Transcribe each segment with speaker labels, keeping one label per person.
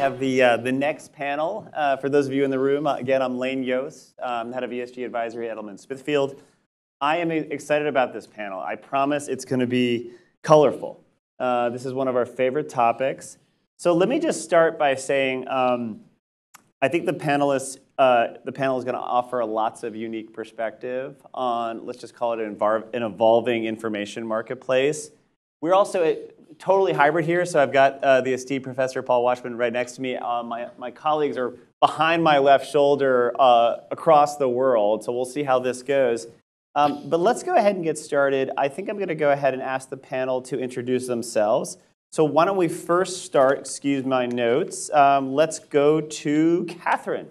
Speaker 1: have the next panel. For those of you in the room, again, I'm Lane Jost, head of ESG advisory at Edelman Smithfield. I am excited about this panel. I promise it's going to be colorful. This is one of our favorite topics. So let me just start by saying I think the panel is going to offer lots of unique perspective on, let's just call it an evolving information marketplace. We're also totally hybrid here, so I've got the esteemed Professor Paul Watchman right next to me. My colleagues are behind my left shoulder across the world, so we'll see how this goes. But let's go ahead and get started. I think I'm going to go ahead and ask the panel to introduce themselves. So why don't we first start, excuse my notes, let's go to Katharine.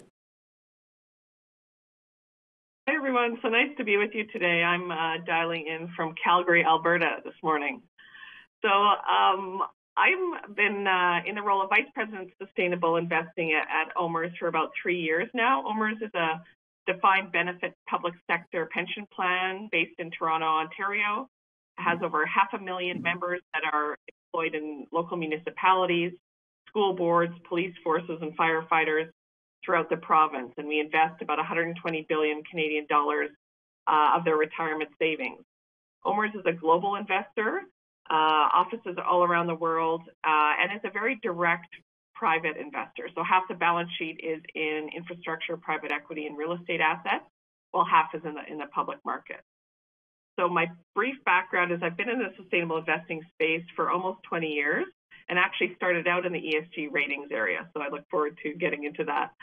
Speaker 2: Hi, everyone. So nice to be with you today. I'm dialing in from Calgary, Alberta this morning. So I've been in the role of Vice President of Sustainable Investing at OMERS for about 3 years now. OMERS is a defined benefit public sector pension plan based in Toronto, Ontario. It has over 500,000 members that are employed in local municipalities, school boards, police forces, and firefighters throughout the province. And we invest about 120 billion Canadian dollars of their retirement savings. OMERS is a global investor. Offices all around the world, and it's a very direct private investor. So half the balance sheet is in infrastructure, private equity, and real estate assets, while half is in the public market. So my brief background is I've been in the sustainable investing space for almost 20 years, and actually started out in the ESG ratings area. So I look forward to getting into that.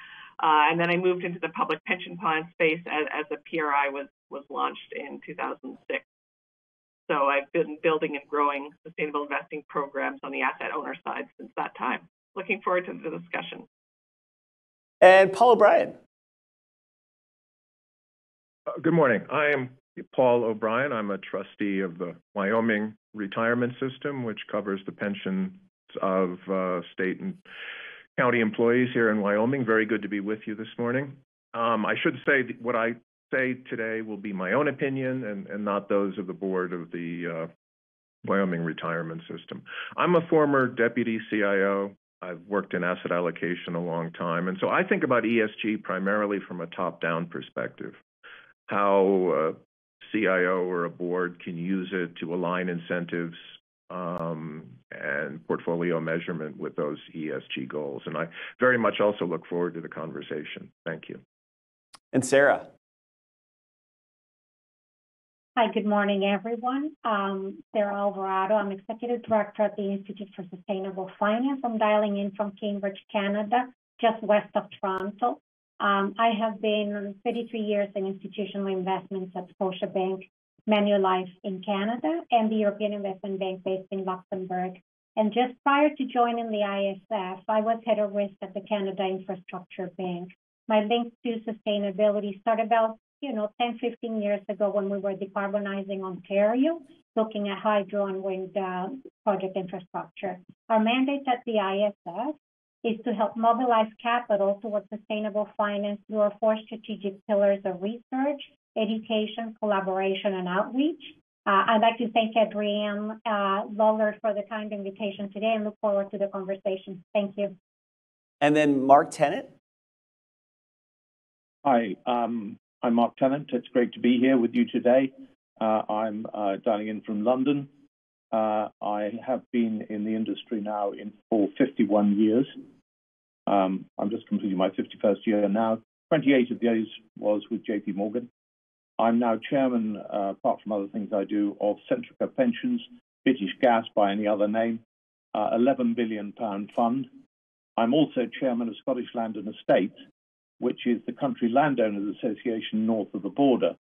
Speaker 2: And then I moved into the public pension plan space as the PRI was launched in 2006. So I've been building and growing sustainable investing programs on the asset owner side since that time. Looking forward to the discussion.
Speaker 1: And Paul O'Brien.
Speaker 3: Good morning. I am Paul O'Brien. I'm a trustee of the Wyoming retirement system, which covers the pensions of state and county employees here in Wyoming. Very good to be with you this morning. I should say what I say today will be my own opinion and not those of the board of the Wyoming retirement system. I'm a former deputy CIO. I've worked in asset allocation a long time. And so I think about ESG primarily from a top-down perspective, how a CIO or a board can use it to align incentives and portfolio measurement with those ESG goals. And I very much also look forward to the conversation. Thank you.
Speaker 1: And Sara.
Speaker 4: Hi, good morning, everyone. Sara Alvarado. I'm Executive Director at the Institute for Sustainable Finance. I'm dialing in from Cambridge, Canada, just west of Toronto. I have been 33 years in institutional investments at Scotiabank, Manulife in Canada, and the European Investment Bank based in Luxembourg. And just prior to joining the ISF, I was head of risk at the Canada Infrastructure Bank. My link to sustainability started about 10, 15 years ago when we were decarbonizing Ontario, looking at hydro and wind project infrastructure. Our mandate at the ISF is to help mobilize capital towards sustainable finance through our 4 strategic pillars of research, education, collaboration, and outreach. I'd like to thank Adrienne Lawler for the kind invitation today and look forward to the conversation. Thank you.
Speaker 1: And then Mark Tennant.
Speaker 5: Hi, I'm Mark Tennant. It's great to be here with you today. I'm dialing in from London. I have been in the industry now for 51 years. I'm just completing my 51st year now. 28 of those was with JP Morgan. I'm now chairman, apart from other things I do, of Centrica Pensions, British Gas by any other name, £11 billion fund. I'm also chairman of Scottish Land and Estates, which is the Country Landowners Association north of the border.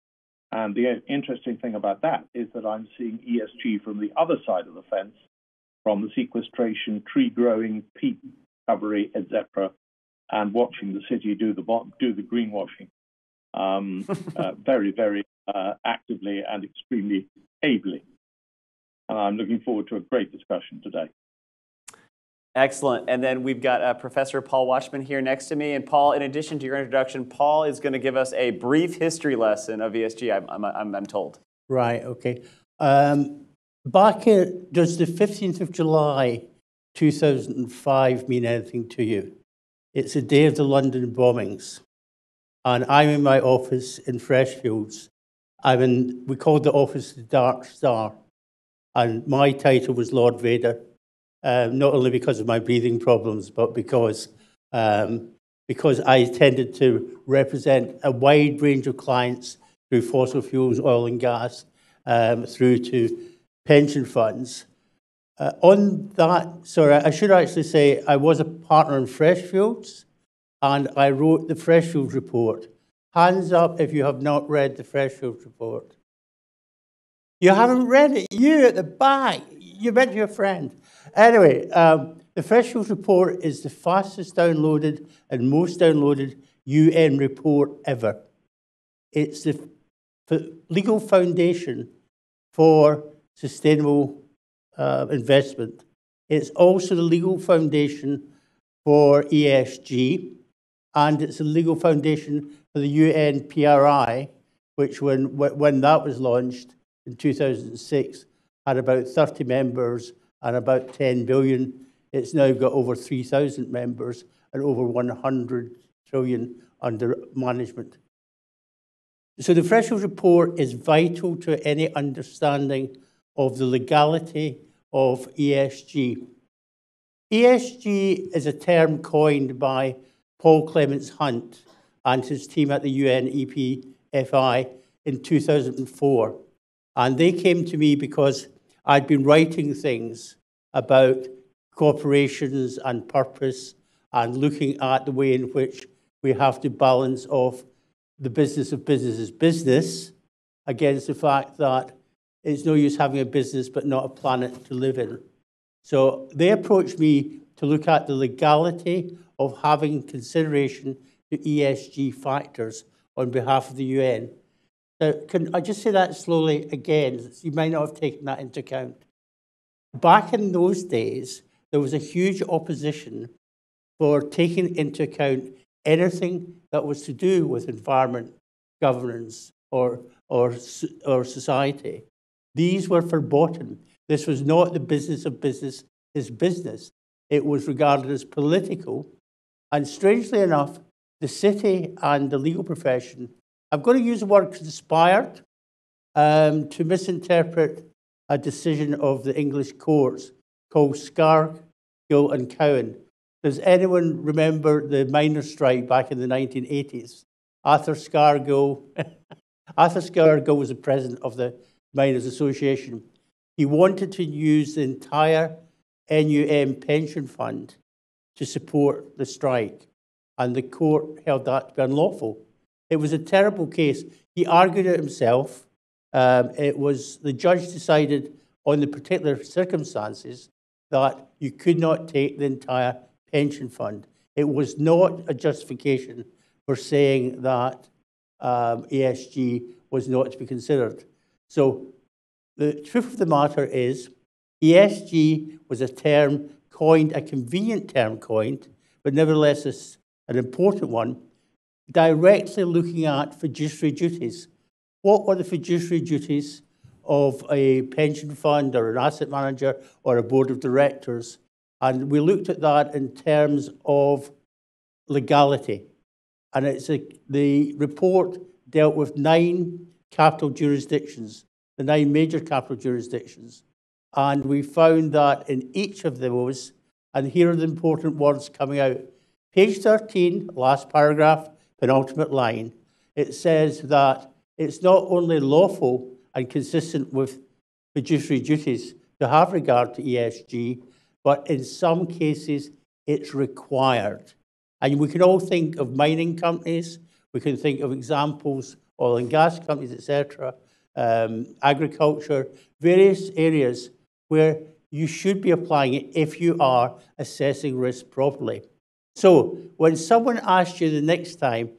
Speaker 5: And the interesting thing about that is that I'm seeing ESG from the other side of the fence, from the sequestration, tree growing, peat recovery, etc., and watching the city do the greenwashing very, very actively and extremely ably. And I'm looking forward to a great discussion today.
Speaker 1: Excellent. And then we've got Professor Paul Watchman here next to me. And Paul, in addition to your introduction, Paul is going to give us a brief history lesson of ESG, I'm told.
Speaker 6: Right, okay. Back just the 15th of July 2005 mean anything to you? It's the day of the London bombings. And I'm in my office in Freshfields. We called the office the Dark Star. And my title was Lord Vader, not only because of my breathing problems, but because I tended to represent a wide range of clients through fossil fuels, oil and gas, through to pension funds. On that, sorry, I should actually say I was a partner in Freshfields, and I wrote the Freshfields report. Hands up if you have not read the Freshfields report. You haven't read it? You at the back. You meant your friend. Anyway, the Freshfields report is the fastest downloaded and most downloaded UN report ever. It's the legal foundation for sustainable investment. It's also the legal foundation for ESG, and it's a legal foundation for the UN PRI, which when that was launched in 2006, had about 30 members and about 10 billion. It's now got over 3,000 members and over 100 trillion under management. So the Freshfields report is vital to any understanding of the legality of ESG. ESG is a term coined by Paul Clements Hunt and his team at the UNEP in 2004. And they came to me because I'd been writing things about corporations and purpose and looking at the way in which we have to balance off the business of business is business against the fact that it's no use having a business but not a planet to live in. So they approached me to look at the legality of having consideration to ESG factors on behalf of the UN. Now, can I just say that slowly again? You might not have taken that into account. Back in those days, there was a huge opposition for taking into account anything that was to do with environment, governance, or society. These were verboten. This was not the business of business is business. It was regarded as political. And strangely enough, the city and the legal profession, I'm going to use the word conspired to misinterpret a decision of the English courts called Scargill and Cowan. Does anyone remember the miners' strike back in the 1980s? Arthur Scargill was the president of the Miners' Association. He wanted to use the entire NUM pension fund to support the strike, and the court held that to be unlawful. It was a terrible case. He argued it himself. The judge decided on the particular circumstances that you could not take the entire pension fund. It was not a justification for saying that ESG was not to be considered. So the truth of the matter is ESG was a term coined, a convenient term coined, but nevertheless an important one, directly looking at fiduciary duties. What were the fiduciary duties of a pension fund or an asset manager or a board of directors? And we looked at that in terms of legality. And the report dealt with 9 capital jurisdictions, the 9 major capital jurisdictions. And we found that in each of those, and here are the important words coming out. Page 13, last paragraph, penultimate line, it says that it's not only lawful and consistent with fiduciary duties to have regard to ESG, but in some cases it's required. And we can all think of mining companies, we can think of examples, oil and gas companies, etc., agriculture, various areas where you should be applying it if you are assessing risk properly. So when someone asks you the next time,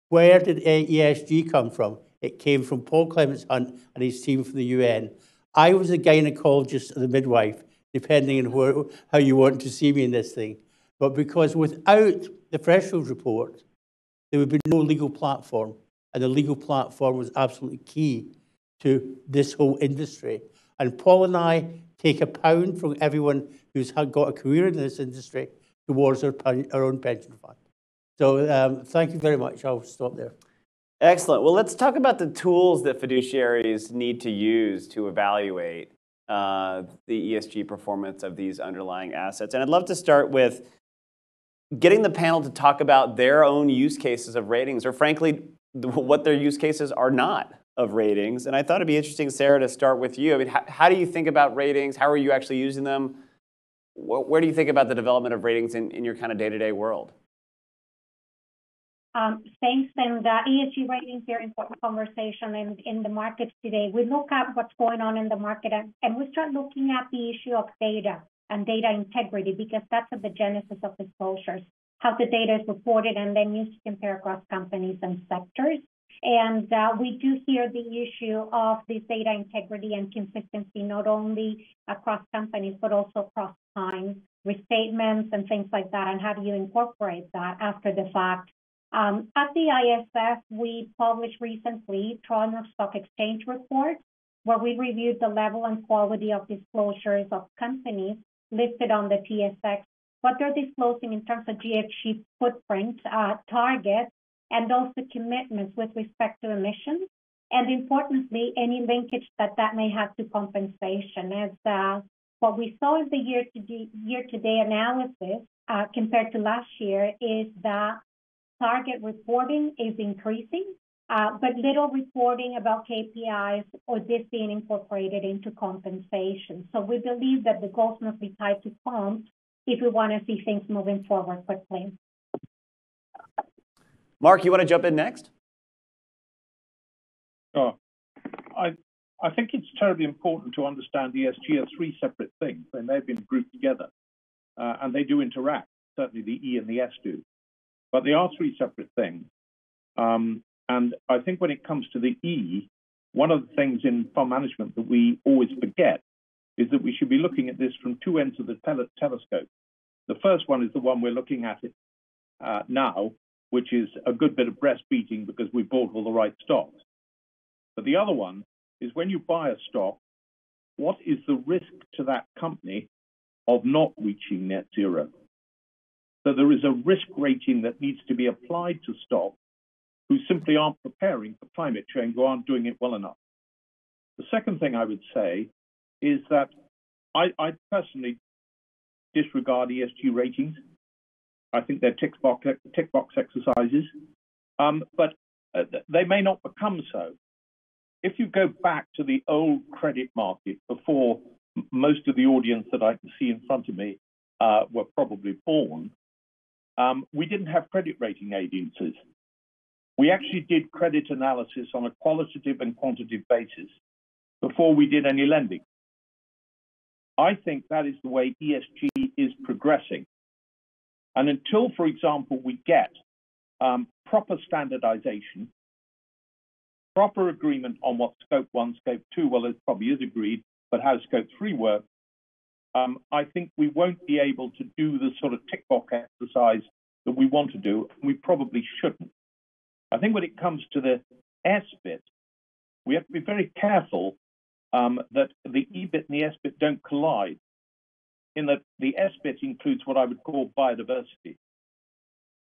Speaker 6: where did ESG come from? It came from Paul Clements Hunt and his team from the UN. I was a gynecologist or the midwife, depending on how you want to see me in this thing. But because without the Freshfields report, there would be no legal platform. And the legal platform was absolutely key to this whole industry. And Paul and I take a pound from everyone who's got a career in this industry towards our own pension fund. So thank you very much. I'll stop there.
Speaker 1: Excellent. Well, let's talk about the tools that fiduciaries need to use to evaluate the ESG performance of these underlying assets. And I'd love to start with getting the panel to talk about their own use cases of ratings, or frankly, what their use cases are not of ratings. And I thought it'd be interesting, Sara, to start with you. I mean, how do you think about ratings? How are you actually using them? Where do you think about the development of ratings in your kind of day-to-day world?
Speaker 4: Thanks, and ESG ratings are an important conversation in the markets today. We look at what's going on in the market and we start looking at the issue of data and data integrity, because that's at the genesis of disclosures, how the data is reported and then used to compare across companies and sectors. And we do hear the issue of this data integrity and consistency, not only across companies, but also across time, restatements and things like that, and how do you incorporate that after the fact. At the ISF, we published recently Toronto Stock Exchange report, where we reviewed the level and quality of disclosures of companies listed on the TSX, what they're disclosing in terms of GHG footprint, targets, and also commitments with respect to emissions, and importantly, any linkage that may have to compensation. As what we saw in the year-to-date analysis compared to last year is that target reporting is increasing, but little reporting about KPIs or this being incorporated into compensation. So we believe that the goals must be tied to comp if we want to see things moving forward quickly.
Speaker 1: Mark, you want to jump in next?
Speaker 5: Sure. I think it's terribly important to understand ESG as three separate things. They may have been grouped together, and they do interact. Certainly the E and the S do. But they are three separate things. And I think when it comes to the E, one of the things in fund management that we always forget is that we should be looking at this from two ends of the telescope. The first one is the one we're looking at it now, which is a good bit of breast beating because we bought all the right stocks. But the other one is when you buy a stock, what is the risk to that company of not reaching net zero? So there is a risk rating that needs to be applied to stocks who simply aren't preparing for climate change or aren't doing it well enough. The second thing I would say is that I personally disregard ESG ratings. I think they're tick box exercises, but they may not become so. If you go back to the old credit market before most of the audience that I can see in front of me were probably born, we didn't have credit rating agencies. We actually did credit analysis on a qualitative and quantitative basis before we did any lending. I think that is the way ESG is progressing. And until, for example, we get proper standardization, proper agreement on what Scope 1, Scope 2, well, it probably is agreed, but how Scope 3 works, I think we won't be able to do the sort of tick box exercise that we want to do, and we probably shouldn't. I think when it comes to the S bit, we have to be very careful that the E bit and the S bit don't collide, in that the S bit includes what I would call biodiversity.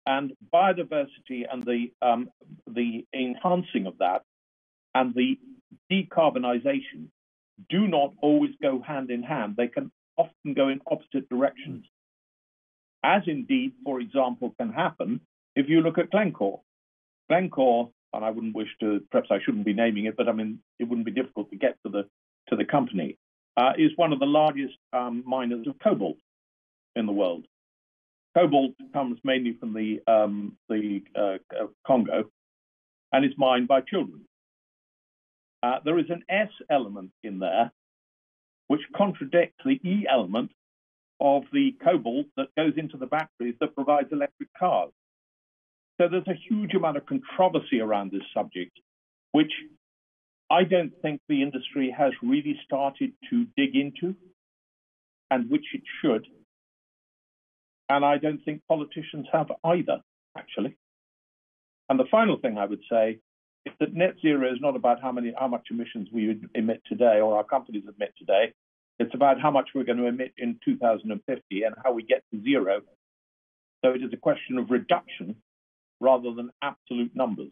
Speaker 5: And biodiversity and the enhancing of that and the decarbonization do not always go hand in hand. They can often go in opposite directions, as indeed, for example, can happen if you look at Glencore. Glencore, and I wouldn't wish to, perhaps I shouldn't be naming it, but I mean, it wouldn't be difficult to get to the company, is one of the largest miners of cobalt in the world. Cobalt comes mainly from the Congo and is mined by children. There is an S element in there which contradicts the E element of the cobalt that goes into the batteries that provides electric cars. So there's a huge amount of controversy around this subject, which I don't think the industry has really started to dig into, and which it should. And I don't think politicians have either, actually. And the final thing I would say is that net zero is not about how much emissions we emit today or our companies emit today. It's about how much we're going to emit in 2050 and how we get to zero. So it is a question of reduction rather than absolute numbers.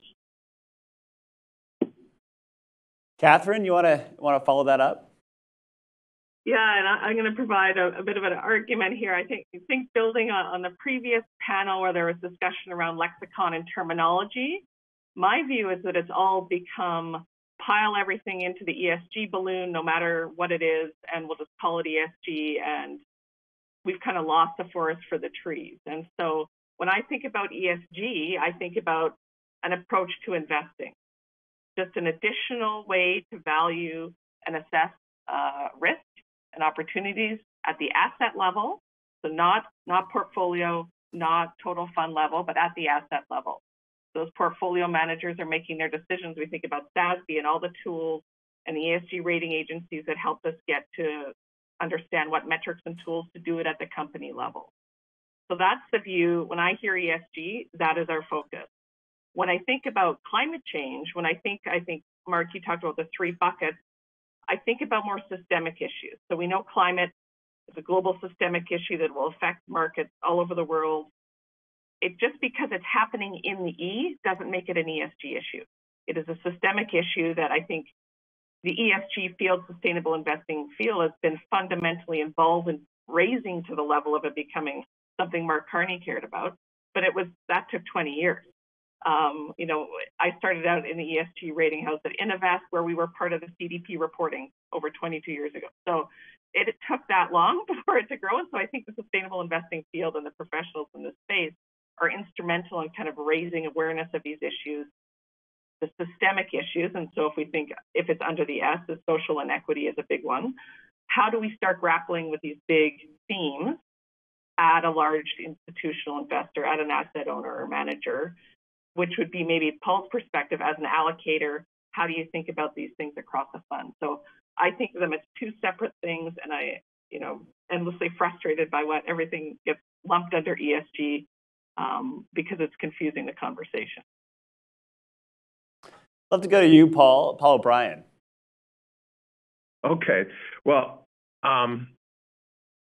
Speaker 1: Katharine, you want to follow that up?
Speaker 2: Yeah, and I'm going to provide a bit of an argument here. I think building on the previous panel where there was discussion around lexicon and terminology, my view is that it's all become pile everything into the ESG balloon, no matter what it is, and we'll just call it ESG, and we've kind of lost the forest for the trees. And so when I think about ESG, I think about an approach to investing, just an additional way to value and assess risk and opportunities at the asset level, so not portfolio, not total fund level, but at the asset level. Those portfolio managers are making their decisions. We think about SASB and all the tools and the ESG rating agencies that help us get to understand what metrics and tools to do it at the company level. So that's the view. When I hear ESG, that is our focus. When I think about climate change, I think, Mark, you talked about the 3 buckets. I think about more systemic issues. So we know climate is a global systemic issue that will affect markets all over the world. It just because it's happening in the E doesn't make it an ESG issue. It is a systemic issue that I think the ESG field, sustainable investing field, has been fundamentally involved in raising to the level of it becoming something Mark Carney cared about. But that took 20 years. I started out in the ESG rating house at Innovest, where we were part of the CDP reporting over 22 years ago. So it took that long for it to grow. And so I think the sustainable investing field and the professionals in this space are instrumental in kind of raising awareness of these issues, the systemic issues. And so if it's under the S, the social inequity is a big one. How do we start grappling with these big themes at a large institutional investor, at an asset owner or manager, which would be maybe Paul's perspective as an allocator? How do you think about these things across a fund? So I think of them as 2 separate things, and I, endlessly frustrated by what everything gets lumped under ESG because it's confusing the conversation.
Speaker 1: I'd love to go to you, Paul O'Brien.
Speaker 3: Okay. Well,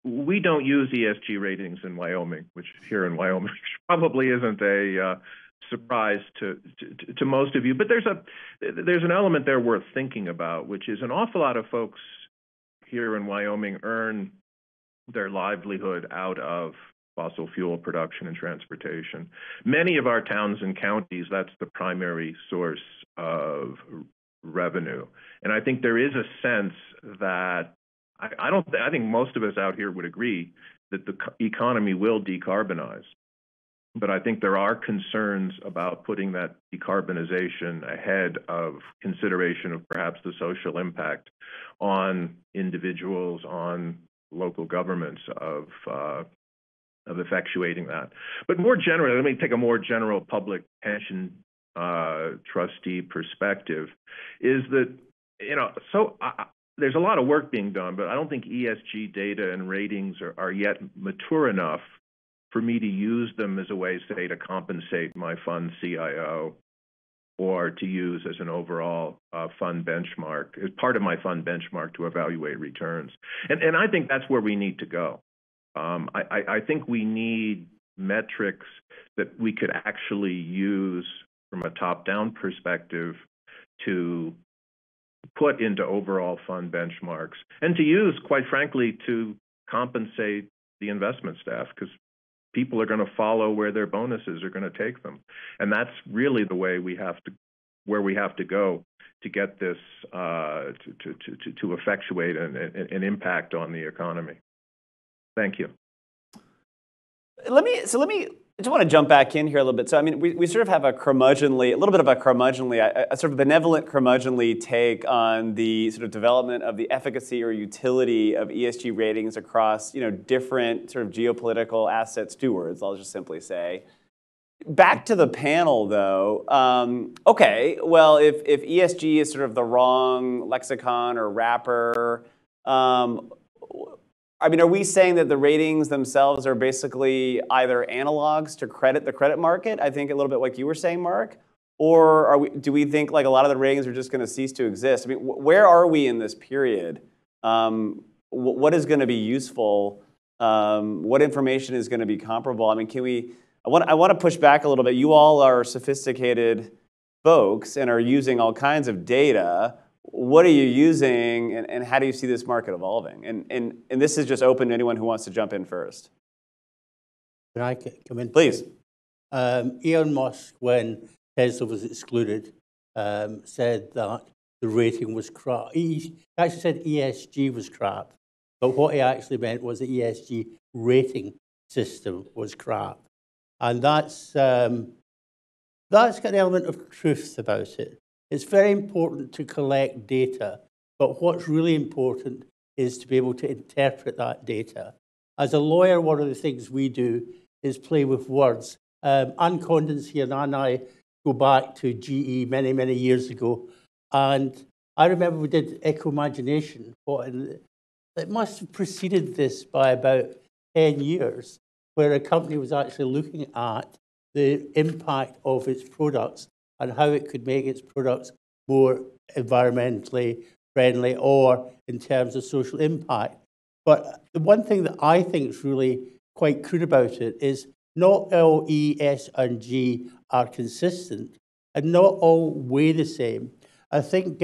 Speaker 3: we don't use ESG ratings in Wyoming, which probably isn't a surprise to most of you. But there's an element there worth thinking about, which is an awful lot of folks here in Wyoming earn their livelihood out of fossil fuel production and transportation. Many of our towns and counties, that's the primary source of revenue. And I think there is a sense that I think most of us out here would agree that the economy will decarbonize. But I think there are concerns about putting that decarbonization ahead of consideration of perhaps the social impact on individuals, on local governments of effectuating that. But more generally, let me take a more general public pension trustee perspective, is that, there's a lot of work being done, but I don't think ESG data and ratings are yet mature enough for me to use them as a way, say, to compensate my fund CIO or to use as an overall fund benchmark, as part of my fund benchmark to evaluate returns. And I think that's where we need to go. I think we need metrics that we could actually use from a top-down perspective to put into overall fund benchmarks and to use, quite frankly, to compensate the investment staff, because people are going to follow where their bonuses are going to take them. And that's really the way where we have to go to get this to effectuate an impact on the economy. Thank you.
Speaker 1: I just want to jump back in here a little bit. So, I mean, we sort of have a little bit of a sort of benevolent curmudgeonly take on the sort of development of the efficacy or utility of ESG ratings across, different sort of geopolitical asset stewards, I'll just simply say. Back to the panel, though. Okay, well, if ESG is sort of the wrong lexicon or wrapper, I mean, are we saying that the ratings themselves are basically either analogs to the credit market? I think a little bit like you were saying, Mark. Or do we think like a lot of the ratings are just going to cease to exist? I mean, where are we in this period? what is going to be useful, what information is going to be comparable. I mean, I want to push back a little bit. You all are sophisticated folks and are using all kinds of data. What are you using, and how do you see this market evolving? And this is just open to anyone who wants to jump in first.
Speaker 6: Can I come in?
Speaker 1: Please.
Speaker 6: Elon Musk, when Tesla was excluded, said that the rating was crap. He actually said ESG was crap, but what he actually meant was the ESG rating system was crap. And that's got an element of truth about it. It's very important to collect data, but what's really important is to be able to interpret that data. As a lawyer, one of the things we do is play with words. Ann Condon's here, and I go back to GE many, many years ago. And I remember we did Eco-Imagination. It must have preceded this by about 10 years, where a company was actually looking at the impact of its products and how it could make its products more environmentally friendly or in terms of social impact. But the one thing that I think is really quite crude about it is not all E, S, and G are consistent and not all weigh the same. I think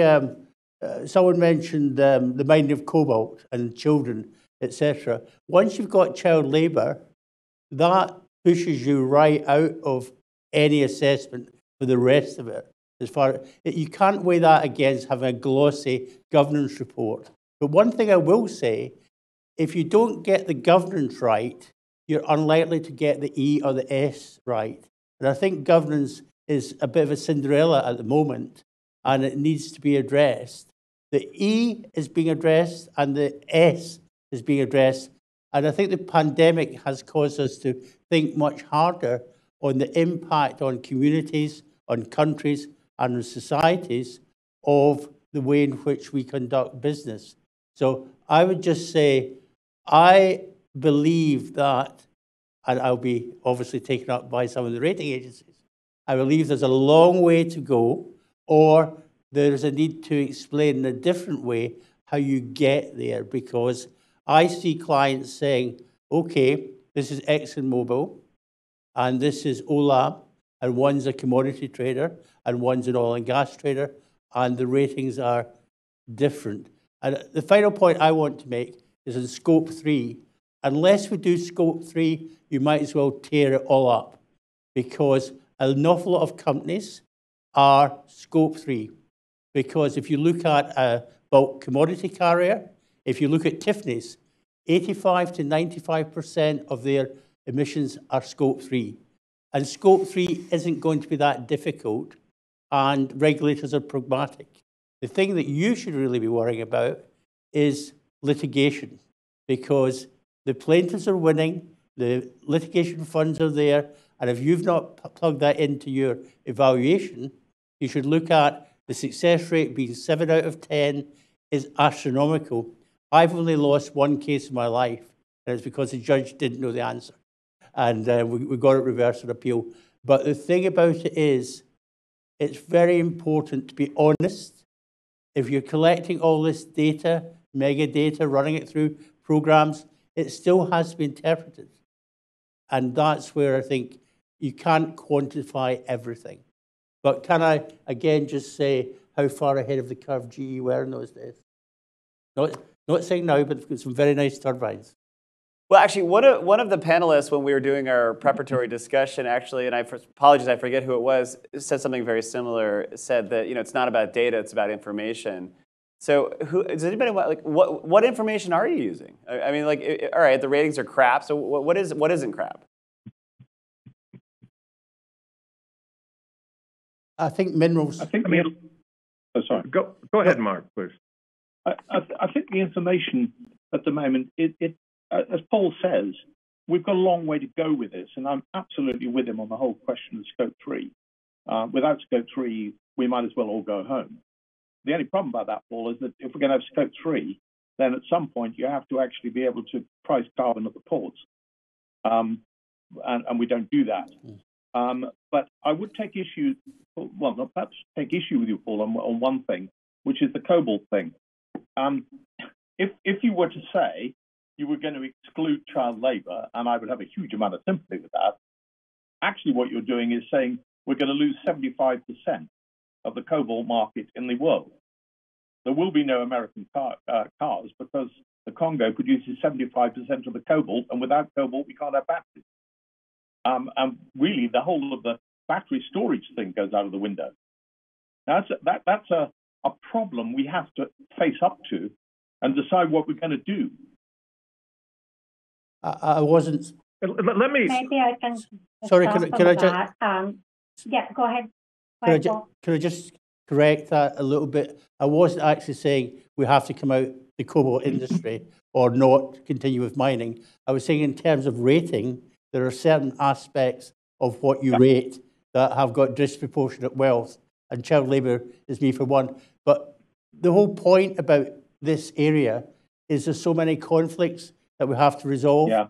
Speaker 6: someone mentioned the mining of cobalt and children, etc. Once you've got child labour, that pushes you right out of any assessment for the rest of it. You can't weigh that against having a glossy governance report. But one thing I will say, if you don't get the governance right, you're unlikely to get the E or the S right. And I think governance is a bit of a Cinderella at the moment, and it needs to be addressed. The E is being addressed, and the S is being addressed. And I think the pandemic has caused us to think much harder on the impact on communities, on countries, and on societies of the way in which we conduct business. So I would just say, I believe that, and I'll be obviously taken up by some of the rating agencies, I believe there's a long way to go, or there's a need to explain in a different way how you get there, because I see clients saying, okay, this is ExxonMobil, and this is Olam, and one's a commodity trader, and one's an oil and gas trader, and the ratings are different. And the final point I want to make is in Scope 3. Unless we do Scope 3, you might as well tear it all up, because an awful lot of companies are Scope 3. Because if you look at a bulk commodity carrier, if you look at Tiffany's, 85 to 95% of their emissions are Scope 3. And Scope 3 isn't going to be that difficult, and regulators are pragmatic. The thing that you should really be worrying about is litigation, because the plaintiffs are winning, the litigation funds are there, and if you've not plugged that into your evaluation, you should look at the success rate being 7 out of 10 is astronomical. I've only lost one case in my life, and it's because the judge didn't know the answer. And we got it reversed on appeal. But the thing about it is, it's very important to be honest. If you're collecting all this data, mega data, running it through programs, it still has to be interpreted. And that's where I think you can't quantify everything. But can I, again, just say how far ahead of the curve GE were in those days? Not saying now, but they've got some very nice turbines.
Speaker 1: Well, actually, one of the panelists, when we were doing our preparatory discussion, actually, and I apologize, I forget who it was, said something very similar. Said that it's not about data, it's about information. So, does anybody what information are you using? I mean, all right, the ratings are crap. So, what isn't crap?
Speaker 6: I think minerals.
Speaker 3: Sorry. Go ahead, Mark, please.
Speaker 5: I think the information at the moment, as Paul says, we've got a long way to go with this, and I'm absolutely with him on the whole question of Scope 3. Without Scope 3, we might as well all go home. The only problem about that, Paul, is that if we're going to have Scope 3, then at some point you have to actually be able to price carbon at the ports, and we don't do that. But I would take issue, well, not perhaps take issue with you, Paul, on one thing, which is the cobalt thing. if you were to say you were going to exclude child labor, and I would have a huge amount of sympathy with that, actually what you're doing is saying we're going to lose 75% of the cobalt market in the world. There will be no American cars because the Congo produces 75% of the cobalt, and without cobalt, we can't have batteries. And really, the whole of the battery storage thing goes out of the window. Now, that's a problem we have to face up to and decide what we're going to do.
Speaker 6: I wasn't.
Speaker 3: Let me.
Speaker 4: Maybe I can.
Speaker 6: Sorry, can I just?
Speaker 4: Yeah, go ahead.
Speaker 6: Can I just correct that a little bit? I wasn't actually saying we have to come out the cobalt industry or not continue with mining. I was saying in terms of rating, there are certain aspects of what you rate that have got disproportionate wealth, and child labour is me for one. But the whole point about this area is there's so many conflicts that we have to resolve.
Speaker 5: Yeah.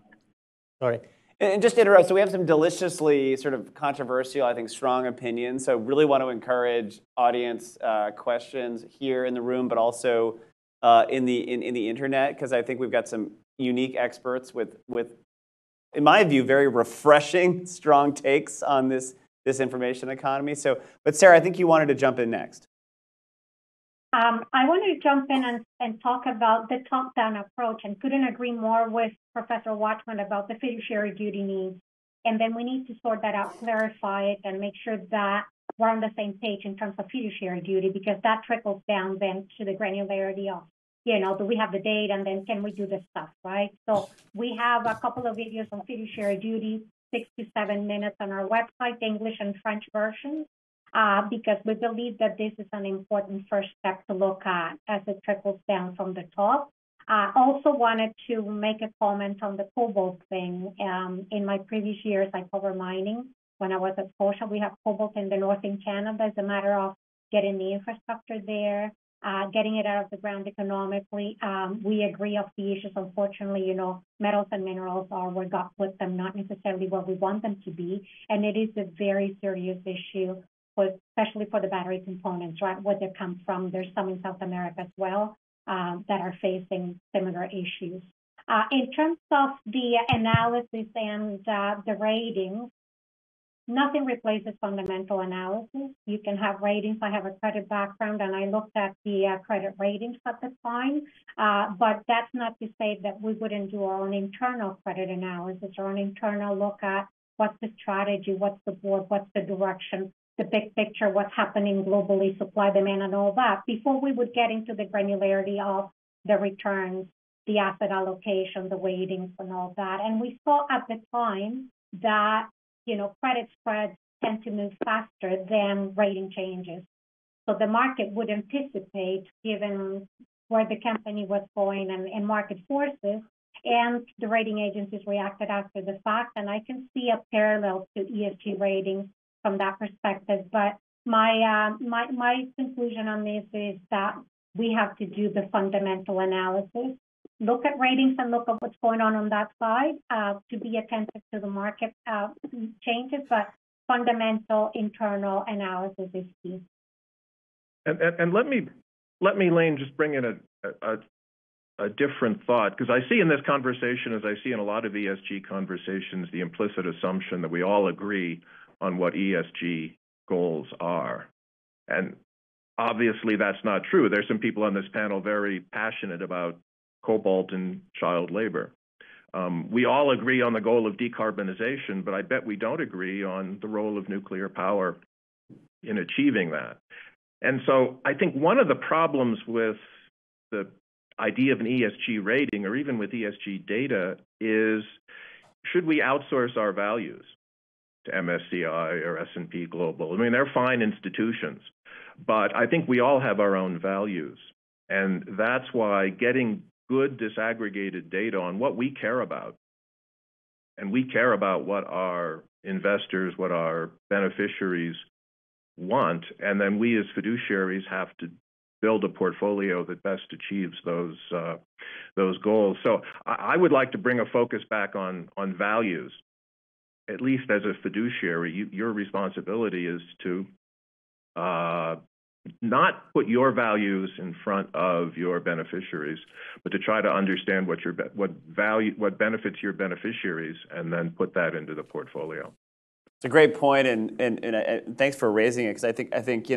Speaker 1: Sorry. And just to interrupt, so we have some deliciously sort of controversial, I think, strong opinions. So really want to encourage audience questions here in the room, but also in the internet, because I think we've got some unique experts with, in my view, very refreshing, strong takes on this information economy. So, but Sara, I think you wanted to jump in next.
Speaker 4: I wanted to jump in and talk about the top-down approach, and couldn't agree more with Professor Watchman about the fiduciary duty needs. And then we need to sort that out, clarify it, and make sure that we're on the same page in terms of fiduciary duty, because that trickles down then to the granularity of, do we have the data, and then can we do this stuff, right? So we have a couple of videos on fiduciary duty, 6 to 7 minutes on our website, English and French versions. Because we believe that this is an important first step to look at as it trickles down from the top. I also wanted to make a comment on the cobalt thing. In my previous years, I covered mining. When I was at Scotia, we have cobalt in the north in Canada. It's a matter of getting the infrastructure there, getting it out of the ground economically. We agree of the issues. Unfortunately, metals and minerals are where God put them, not necessarily where we want them to be. And it is a very serious issue, especially for the battery components, right, where they come from. There's some in South America as well that are facing similar issues. In terms of the analysis and the ratings, nothing replaces fundamental analysis. You can have ratings. I have a credit background, and I looked at the credit ratings at the time, but that's not to say that we wouldn't do our own internal credit analysis, our own internal look at what's the strategy, what's the board, what's the direction, the big picture, what's happening globally, supply, demand, and all that, before we would get into the granularity of the returns, the asset allocation, the weightings, and all that. And we saw at the time that, credit spreads tend to move faster than rating changes. So the market would anticipate, given where the company was going and market forces, and the rating agencies reacted after the fact. And I can see a parallel to ESG ratings from that perspective. But my conclusion on this is that we have to do the fundamental analysis, look at ratings and look at what's going on that side, to be attentive to the market changes, but fundamental internal analysis is key.
Speaker 3: And let me, Lane, just bring in a different thought, because I see in this conversation, as I see in a lot of ESG conversations, the implicit assumption that we all agree on what ESG goals are. And obviously that's not true. There's some people on this panel very passionate about cobalt and child labor. We all agree on the goal of decarbonization, but I bet we don't agree on the role of nuclear power in achieving that. And so I think one of the problems with the idea of an ESG rating, or even with ESG data, is should we outsource our values to MSCI or S&P Global? I mean, they're fine institutions, but I think we all have our own values. And that's why getting good disaggregated data on what we care about, and we care about what our investors, what our beneficiaries want, and then we as fiduciaries have to build a portfolio that best achieves those goals. So I would like to bring a focus back on values. At least as a fiduciary, your responsibility is to not put your values in front of your beneficiaries, but to try to understand what benefits your beneficiaries, and then put that into the portfolio.
Speaker 1: It's a great point, and thanks for raising it, because I think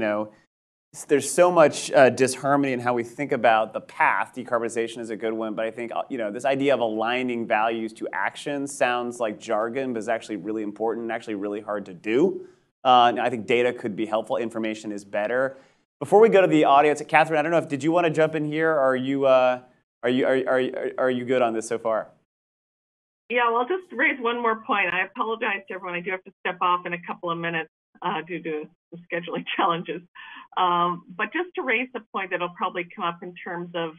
Speaker 1: there's so much disharmony in how we think about the path. Decarbonization is a good one, but I think this idea of aligning values to action sounds like jargon, but is actually really important and actually really hard to do. I think data could be helpful. Information is better. Before we go to the audience, Katharine, I don't know did you want to jump in here? Or are you good on this so far?
Speaker 2: Yeah, well, I'll just raise one more point. I apologize to everyone. I do have to step off in a couple of minutes due to some scheduling challenges. But just to raise the point that'll probably come up in terms of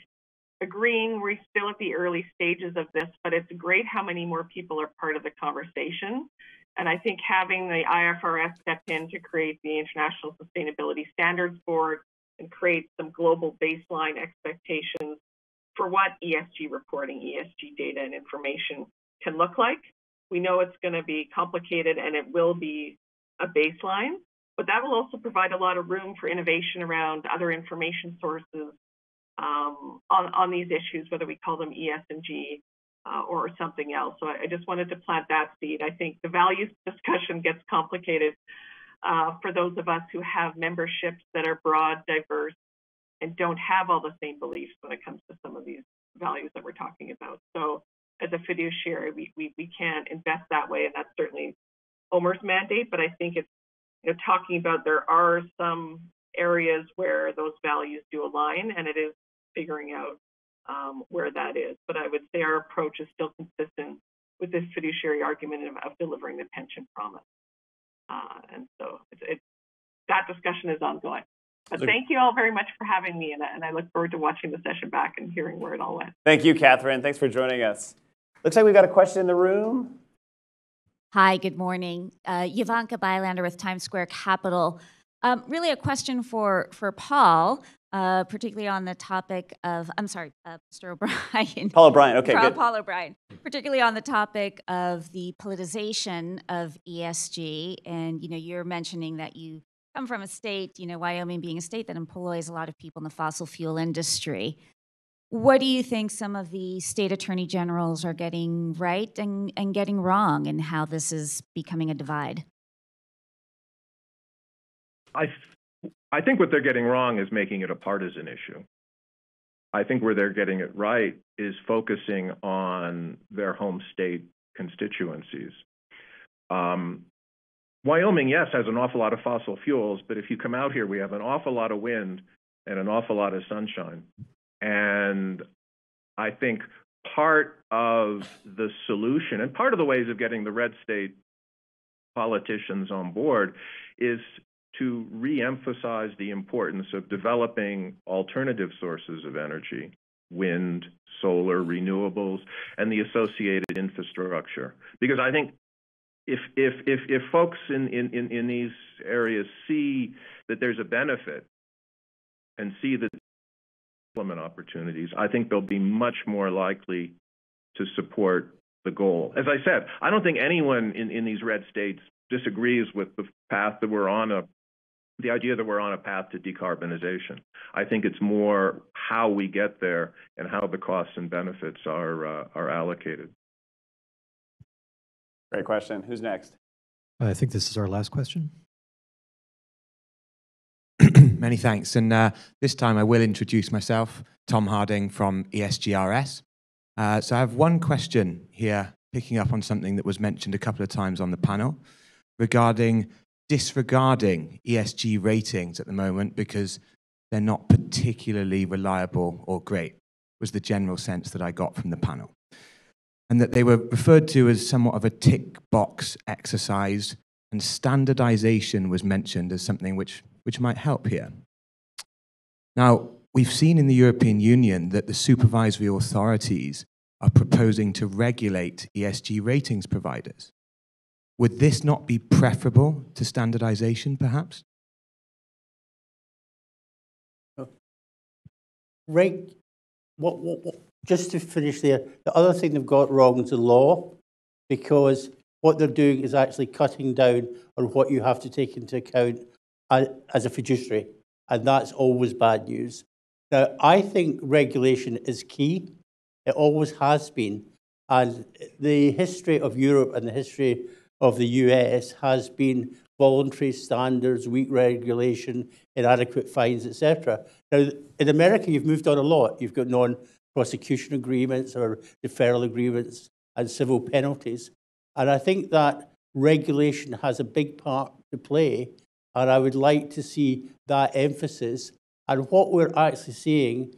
Speaker 2: agreeing, we're still at the early stages of this, but it's great how many more people are part of the conversation. And I think having the IFRS step in to create the International Sustainability Standards Board and create some global baseline expectations for what ESG reporting, ESG data and information can look like. We know it's going to be complicated and it will be a baseline, but that will also provide a lot of room for innovation around other information sources on these issues, whether we call them ESG or something else. So I just wanted to plant that seed. I think the values discussion gets complicated for those of us who have memberships that are broad, diverse, and don't have all the same beliefs when it comes to some of these values that we're talking about. So as a fiduciary, we can't invest that way, and that's certainly OMERS mandate, but I think it's talking about there are some areas where those values do align, and it is figuring out where that is. But I would say our approach is still consistent with this fiduciary argument of delivering the pension promise. And so that discussion is ongoing. But thank you all very much for having me, and I look forward to watching the session back and hearing where it all went.
Speaker 1: Thank you, Katharine. Thanks for joining us. Looks like we've got a question in the room.
Speaker 7: Hi, good morning. Yavanka Bylander with Times Square Capital. Really a question for Paul, particularly on the topic of, Mr. O'Brien.
Speaker 1: Paul O'Brien, okay, good.
Speaker 7: Paul O'Brien, particularly on the topic of the politicization of ESG. And, you're mentioning that you come from a state, Wyoming being a state that employs a lot of people in the fossil fuel industry. What do you think some of the state attorney generals are getting right and getting wrong, and how this is becoming a divide?
Speaker 3: I think what they're getting wrong is making it a partisan issue. I think where they're getting it right is focusing on their home state constituencies. Wyoming, yes, has an awful lot of fossil fuels, but if you come out here, we have an awful lot of wind and an awful lot of sunshine. And I think part of the solution and part of the ways of getting the red state politicians on board is to re-emphasize the importance of developing alternative sources of energy, wind, solar, renewables, and the associated infrastructure. Because I think if folks in these areas see that there's a benefit and see that implement opportunities, I think they'll be much more likely to support the goal. As I said, I don't think anyone in these red states disagrees with the path that we're on, the idea that we're on a path to decarbonization. I think it's more how we get there and how the costs and benefits are allocated.
Speaker 1: Great question. Who's next?
Speaker 8: I think this is our last question. Many thanks. And this time I will introduce myself, Tom Harding from ESGRS. So I have one question here, picking up on something that was mentioned a couple of times on the panel regarding disregarding ESG ratings at the moment because they're not particularly reliable or great, was the general sense that I got from the panel. And that they were referred to as somewhat of a tick box exercise, and standardization was mentioned as something which might help here. Now, we've seen in the European Union that the supervisory authorities are proposing to regulate ESG ratings providers. Would this not be preferable to standardization, perhaps?
Speaker 6: Right. Just to finish there, the other thing they've got wrong is the law, because what they're doing is actually cutting down on what you have to take into account as a fiduciary. and that's always bad news. Now, I think regulation is key. It always has been. And the history of Europe and the history of the US has been voluntary standards, weak regulation, inadequate fines, etc. Now, in America, you've moved on a lot. You've got non-prosecution agreements or deferral agreements and civil penalties. And I think that regulation has a big part to play, and I would like to see that emphasis. And what we're actually seeing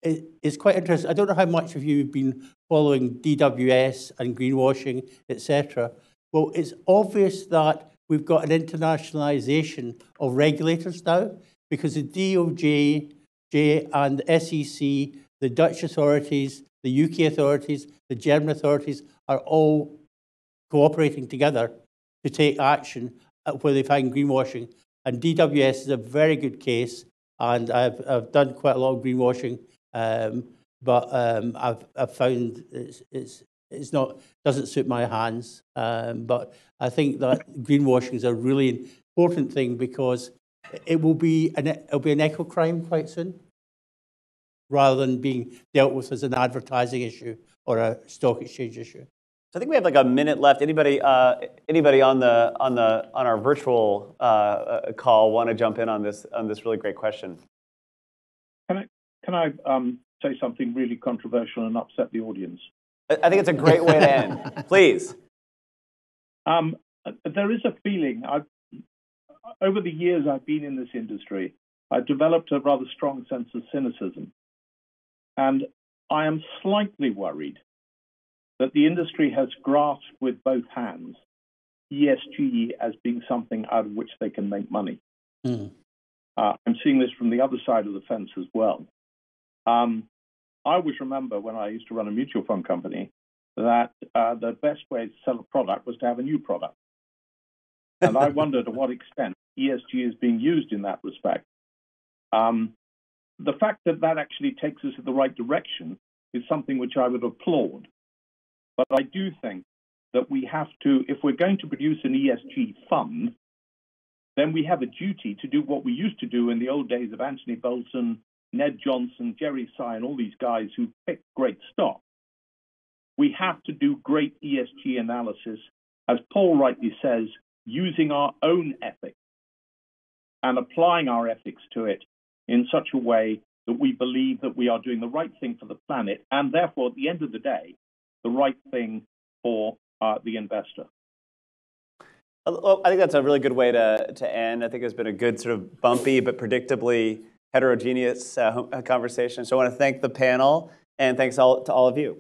Speaker 6: is quite interesting. I don't know how much of you have been following DWS and greenwashing, etc. Well, it's obvious that we've got an internationalization of regulators now, because the DOJ and the SEC, the Dutch authorities, the UK authorities, the German authorities are all cooperating together to take action where they find greenwashing. And DWS is a very good case, and I've done quite a lot of greenwashing, but I've found it's not, doesn't suit my hands. But I think that greenwashing is a really important thing, because it'll be an eco crime quite soon, rather than being dealt with as an advertising issue or a stock exchange issue.
Speaker 1: So I think we have like a minute left. Anybody on our virtual call want to jump in on this really great question?
Speaker 5: Can I say something really controversial and upset the audience?
Speaker 1: I think it's a great way to end. Please.
Speaker 5: There is a feeling, over the years I've been in this industry, I've developed a rather strong sense of cynicism. And I am slightly worried that the industry has grasped with both hands ESG as being something out of which they can make money. I'm seeing this from the other side of the fence as well. I always remember when I used to run a mutual fund company that the best way to sell a product was to have a new product. And I wonder to what extent ESG is being used in that respect. The fact that that actually takes us in the right direction is something which I would applaud. But I do think that we have to, if we're going to produce an ESG fund, then we have a duty to do what we used to do in the old days of Anthony Bolton, Ned Johnson, Jerry Sy, and all these guys who picked great stock. We have to do great ESG analysis, as Paul rightly says, using our own ethics and applying our ethics to it in such a way that we believe that we are doing the right thing for the planet, and therefore, at the end of the day, the right thing for the investor.
Speaker 1: Well, I think that's a really good way to end. I think it's been a good sort of bumpy but predictably heterogeneous conversation. So I want to thank the panel, and thanks to all of you.